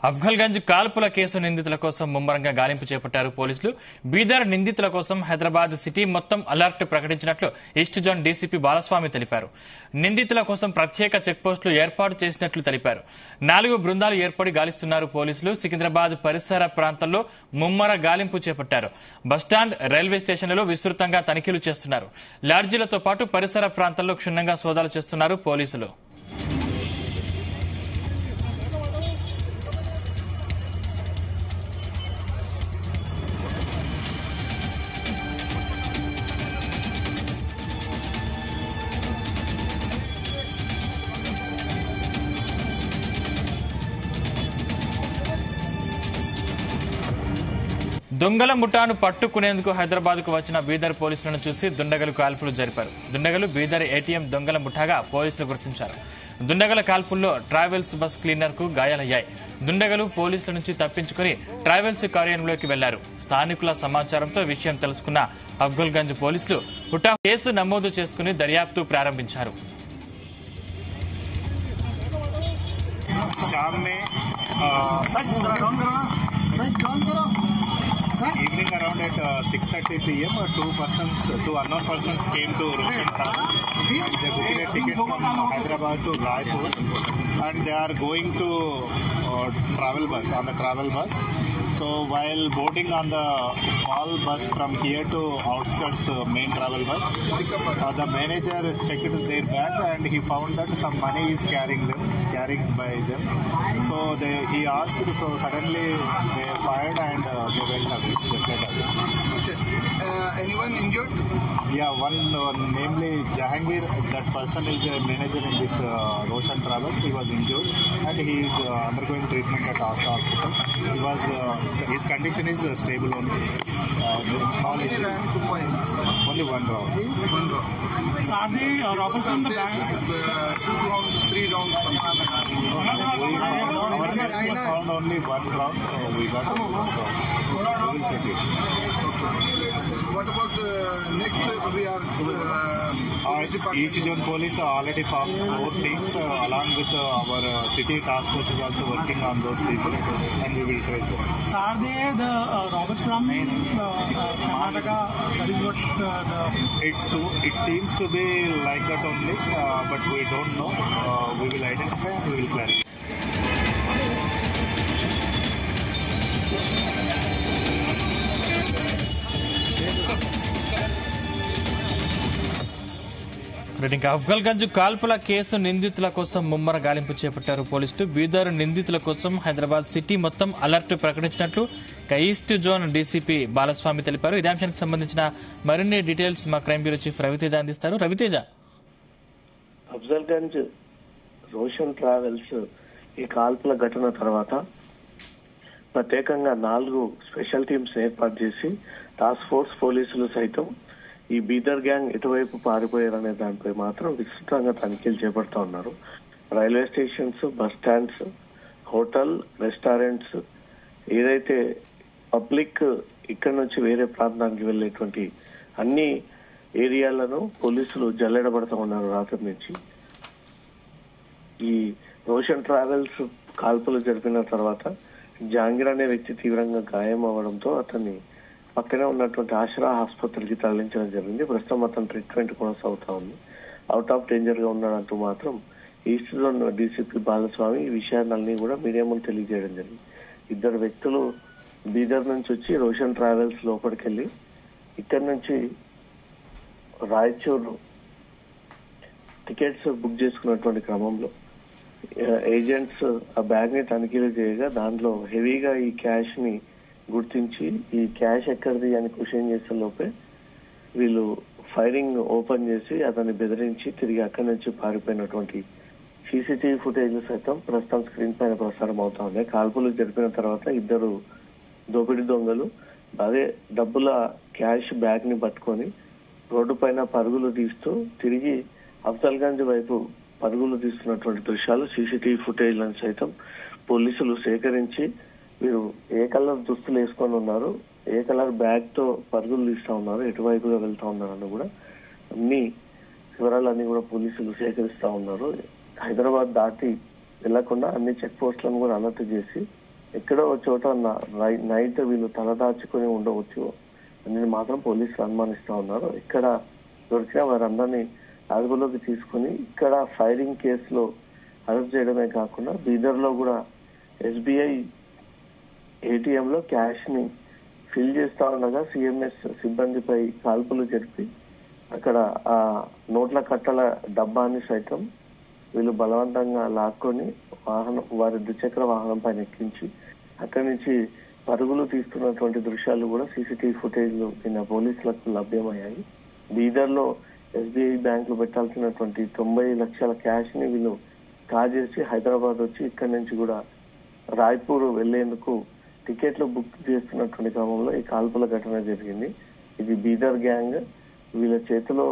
అఫ్జల్గంజ్ కాల్పుల కేసు నిందితుల కోసం ముమ్మరంగా గాలింపు చేపట్టారు పోలీసులు. బీదర్ నిందితుల కోసం హైదరాబాద్ సిటీ మొత్తం అలర్ట్ ప్రకటించినట్లు ఈస్ట్ జోన్ డీసీపీ బాలస్వామి తెలిపారు. నిందితుల కోసం ప్రత్యేక చెక్పోస్టులు ఏర్పాటు చేసినట్లు తెలిపారు. 4 బృందాలు ఏర్పడి గాలిస్తున్నారు పోలీసులు. సికింద్రాబాద్ పరిసర ప్రాంతాల్లో ముమ్మర గాలింపు చేపట్టారు. బస్టాండ్, రైల్వే స్టేషన్లలో విస్తృతంగా తనిఖీలు చేస్తున్నారు. లాడ్జీలతో పాటు పరిసర ప్రాంతాల్లో క్షుణ్ణంగా సోదాలు చేస్తున్నారు పోలీసులు. దొంగల ముఠాను పట్టుకునేందుకు హైదరాబాద్ కు వచ్చిన బీదర్ పోలీసులను చూసి దుండగలు కాల్పులు జరిపారు. దుండగలు బీదర్ ఏటీఎం దొంగల ముఠాగా పోలీసులు గుర్తించారు. దుండగల కాల్పుల్లో ట్రావెల్స్ బస్ క్లీనర్ కు గాయాలయ్యాయి. దుండగలు పోలీసుల నుంచి తప్పించుకుని ట్రావెల్స్ కార్యాలయంలోకి వెళ్లారు. స్థానికుల సమాచారంతో విషయం తెలుసుకున్న అఫ్జల్గంజ్ పోలీసులు ముఠా కేసు నమోదు చేసుకుని దర్యాప్తు ప్రారంభించారు. Evening around at 6:30 p.m. two unknown persons came to Roshan Travels and they booked a ticket from Hyderabad to Raipur and they are going to travel bus. So while boarding on the small bus from here to outskirts main travel bus, the manager checked their bag and he found that some money is carrying by them. So he asked, so suddenly they fired and they went away. Okay. Anyone injured? Yeah, one namely Jahangir. That person is a manager in this Roshan Travels. He was injured and he is undergoing treatment at Asta Hospital. His condition is stable only. Small injury. Only one round. So are they robbers from the bank? 2 rounds, 3 rounds. We found only one round. We got one round. We will set it. What about next? We are East Zone Police already formed 4 teams along with our city task force is also working on those people and we will trace them. So are they the robbers from Karnataka? That is what It seems to be like that only, but we don't know. We will identify and we will clarify. Afzalgunj కాల్పుల case నిందితుల కోసం ముమ్మర గాలింపు చేపట్టారు పోలీసులు. బీదర్ నిందితుల కోసం Hyderabad city మొత్తం alert ప్రకటించినట్లు ఈస్ట్ జోన్ డీసీపీ బాలస్వామి తెలిపారు. ఇదే అంశానికి సంబంధించిన మరిన్ని డీటెయిల్స్ మా క్రైమ్ బ్యూరో చీఫ్ రవితేజ అందిస్తారు. రవితేజ, అఫ్జల్గంజ్ రోషన్ ట్రావెల్స్ ఈ కాల్పుల ఘటన తర్వాత ప్రత్యేకంగా 4 స్పెషల్ టీమ్స్ ఏర్పాటు చేసి టాస్క్ ఫోర్స్ పోలీసులు సైతం ఈ బీదర్ గ్యాంగ్ ఎటువైపు పారిపోయారనే దానిపై మాత్రం విస్తృతంగా తనిఖీలు చేపడుతూ ఉన్నారు. Railway stations, bus stands, hotel, restaurants, ఏదైతే పబ్లిక్ ఇక్కడ నుంచి వేరే ప్రాంతానికి వెళ్లేటువంటి అన్ని ఏరియాలను పోలీసులు జల్లెడబడుతూ ఉన్నారు రాత్రి నుంచి. ఈ రోషన్ ట్రావెల్స్ కాల్పులు జరిపిన తర్వాత జహాంగీర్ అనే వ్యక్తి తీవ్రంగా గాయం అవ్వడంతో అతన్ని పక్కనే ఉన్నటువంటి ఆశ్రా ఆసుపత్రికి తరలించడం జరిగింది. ప్రస్తుతం అతను ట్రీట్మెంట్ కొనసాగుతా ఉంది. అవుట్ ఆఫ్ డేంజర్ గా ఉన్నాడంటూ మాత్రం ఈస్ట్ జోన్ డీసీపీ బాలస్వామి ఈ విషయాలన్నీ కూడా మీడియా ముందు తెలియజేయడం జరిగింది. 2 వ్యక్తులు బీదర్ నుంచి వచ్చి రోషన్ ట్రావెల్స్ లోపలికి వెళ్ళి ఇక్కడ నుంచి రాయచూరు టికెట్స్ బుక్ చేసుకున్నటువంటి క్రమంలో ఏజెంట్స్ ఆ బ్యాగ్ ని తనిఖీలు చేయగా దాంట్లో హెవీగా ఈ క్యాష్ ని గుర్తించి ఈ క్యాష్ ఎక్కడిది అని క్వశ్చన్ చేసే లోపే వీళ్ళు ఫైరింగ్ ఓపెన్ చేసి అతన్ని బెదిరించి తిరిగి అక్కడి నుంచి పారిపోయినటువంటి సీసీటీవీ ఫుటేజ్ సైతం ప్రస్తుతం స్క్రీన్ పైన ప్రసారం అవుతా ఉన్నాయి. కాల్పులు జరిపిన తర్వాత 2 దోపిడీ దొంగలు అదే డబ్బుల క్యాష్ బ్యాగ్ ని పట్టుకొని రోడ్డు పైన పరుగులు తీస్తూ తిరిగి అఫ్జల్గంజ్ వైపు పరుగులు తీస్తున్నటువంటి దృశ్యాలు సీసీటీవీ ఫుటేజ్లను సైతం పోలీసులు సేకరించి వీరు ఏ కలర్ దుస్తులు వేసుకొని ఉన్నారు, ఏ కలర్ బ్యాగ్ తో పరుగులు తీస్తా ఉన్నారు, ఎటువైపుగా వెళ్తా ఉన్నారని కూడా అన్ని వివరాలన్నీ కూడా పోలీసులు సేకరిస్తా ఉన్నారు. హైదరాబాద్ దాటి వెళ్లకుండా అన్ని చెక్ పోస్టులను కూడా అలర్ట్ చేసి ఎక్కడో చోట నైట్ వీళ్ళు తలదాచుకొని ఉండవచ్చు అని మాత్రం పోలీసులు అనుమానిస్తా ఉన్నారు. ఇక్కడ దొరికిన వారందరినీ అదుపులోకి తీసుకుని ఇక్కడ ఫైరింగ్ కేసులో అరెస్ట్ చేయడమే కాకుండా బీదర్ లో కూడా SBI ATM లో క్యాష్ ని ఫిల్ చేస్తా ఉండగా CMS సిబ్బందిపై కాల్పులు జరిపి అక్కడ ఆ నోట్ల కట్టల డబ్బాని సైతం వీళ్ళు బలవంతంగా లాక్కొని వారి ద్విచక్ర వాహనం పైన ఎక్కించి అక్కడి నుంచి పరుగులు తీస్తున్నటువంటి దృశ్యాలు కూడా CCTV ఫుటేజ్లు నిన్న పోలీసులకు లభ్యమయ్యాయి. బీదర్ లో SBI బ్యాంకులు పెట్టాల్సినటువంటి 90 లక్షల క్యాష్ ని వీళ్ళు కాజేసి హైదరాబాద్ వచ్చి ఇక్కడి నుంచి కూడా రాయ్పూర్ వెళ్లేందుకు టికెట్లు బుక్ చేస్తున్నటువంటి క్రమంలో ఈ కాల్పుల ఘటన జరిగింది. ఇది బీదర్ గ్యాంగ్. వీళ్ళ చేతిలో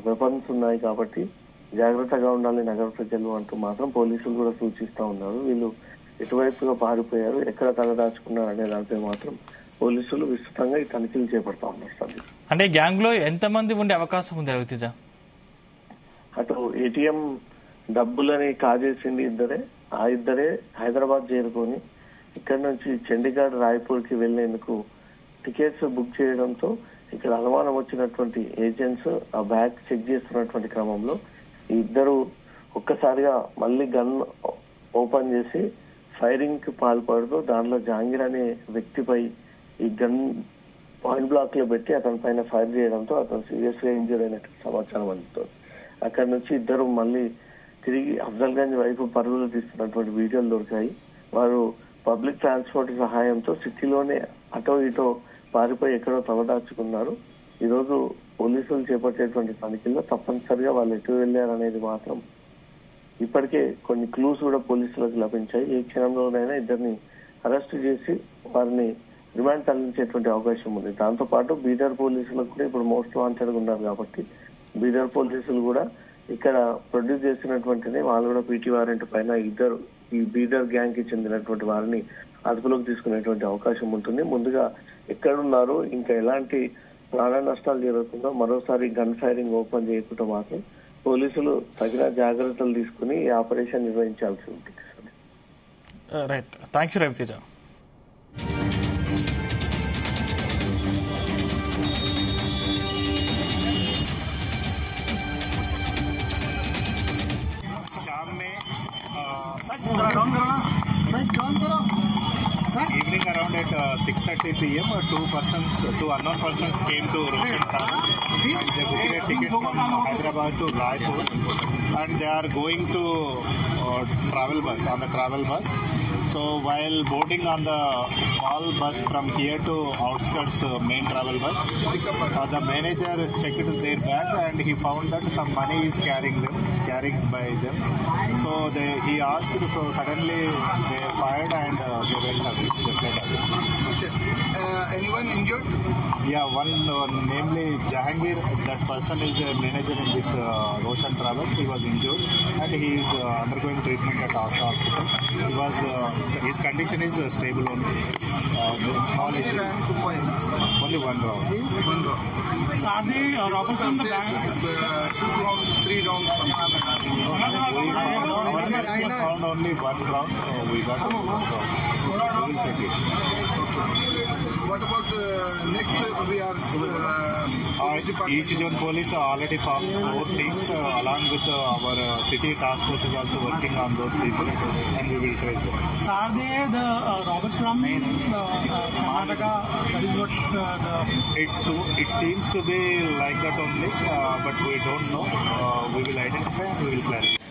వెపన్స్ ఉన్నాయి కాబట్టి జాగ్రత్తగా ఉండాలి నగర ప్రజలు అంటూ మాత్రం పోలీసులు కూడా సూచిస్తా ఉన్నారు. వీళ్ళు ఎటువైపుగా పారిపోయారు, ఎక్కడ తలదాచుకున్నారు అనే దానిపై మాత్రం పోలీసులు విస్తృతంగా ఈ తనిఖీలు చేపడతా ఉన్నారు. అంటే గ్యాంగ్ లో ఎంత మంది ఉండే అవకాశం ఉంది రవితేజ? అటు ATM డబ్బులని కాజేసింది ఇద్దరే. ఆ ఇద్దరే హైదరాబాద్ చేరుకొని ఇక్కడ నుంచి చండీగఢ్ రాయ్పూర్ కి వెళ్లేందుకు టికెట్స్ బుక్ చేయడంతో ఇక్కడ అనుమానం వచ్చినటువంటి ఏజెంట్స్ ఆ బ్యాగ్ చెక్ చేస్తున్నటువంటి క్రమంలో ఈ ఇద్దరు ఒక్కసారిగా మళ్ళీ గన్ ఓపెన్ చేసి ఫైరింగ్ కి పాల్పడుతూ దానిలో జహాంగీర్ అనే వ్యక్తిపై ఈ గన్ పాయింట్ బ్లాక్ లో పెట్టి అతని పైన ఫైర్ చేయడంతో అతను సీరియస్ గా ఇంజూర్ అయినట్టు సమాచారం అందుతుంది. అక్కడి నుంచి ఇద్దరు మళ్ళీ తిరిగి అఫ్జల్గంజ్ వైపు పరుగులు తీస్తున్నటువంటి వీడియోలు దొరికాయి. వారు పబ్లిక్ ట్రాన్స్పోర్ట్ సహాయంతో సిటీలోనే అటో ఇటో పారిపోయి ఎక్కడో తలదాచుకున్నారు. ఈ రోజు పోలీసులు చేపట్టేటువంటి తనిఖీల్లో తప్పనిసరిగా వాళ్ళు ఎటు వెళ్లారనేది మాత్రం ఇప్పటికే కొన్ని క్లూస్ కూడా పోలీసులకు లభించాయి. ఏ క్షణంలోనైనా ఇద్దరిని అరెస్ట్ చేసి వారిని రిమాండ్ తరలించేటువంటి అవకాశం ఉంది. దాంతో పాటు బీదర్ పోలీసులకు కూడా ఇప్పుడు మోస్ట్ వాంటెడ్ ఉన్నారు కాబట్టి బీదర్ పోలీసులు కూడా ఇక్కడ ప్రొడ్యూస్ చేసినటువంటిది వాళ్ళు కూడా PT వారెంట్ పైన ఇద్దరు ఈ బీదర్ గ్యాంగ్ కి చెందినటువంటి వారిని అదుపులోకి తీసుకునేటువంటి అవకాశం ఉంటుంది. ముందుగా ఎక్కడున్నారు, ఇంకా ఎలాంటి ప్రాణ నష్టాలు జరుగుతుందో మరోసారి గన్ ఫైరింగ్ ఓపెన్ చేయకుండా మాత్రం పోలీసులు తగిన జాగ్రత్తలు తీసుకుని ఈ ఆపరేషన్ నిర్వహించాల్సి ఉంటుంది. Right, thank you Raviteja. Evening around at 6:30 p.m. Two unknown persons came to Roshan Travels and they booked a ticket from Hyderabad to Raipur and they are going to travel bus. So while boarding on the small bus from here to outskirts main travel bus, the manager checked their bag and he found that some money is carried by them. So he asked, so suddenly they fired and they went away. Okay. Anyone injured? Yeah, one namely Jahangir. That person is a manager in this Roshan Travels. He was injured and he is undergoing treatment at Asa Hospital. His condition is stable only. How many ran to fire? Only one round. Are they robbers from the bank? 2 rounds, 3 rounds. We found only one round. We got only one round. We will check it. What about next? We are East Zone Police already found 4 teams along with our city task force is also working on those people and we will trace them. So are they the robbers from Karnataka? That is what It seems to be like that only, but we don't know. We will identify and we will clarify.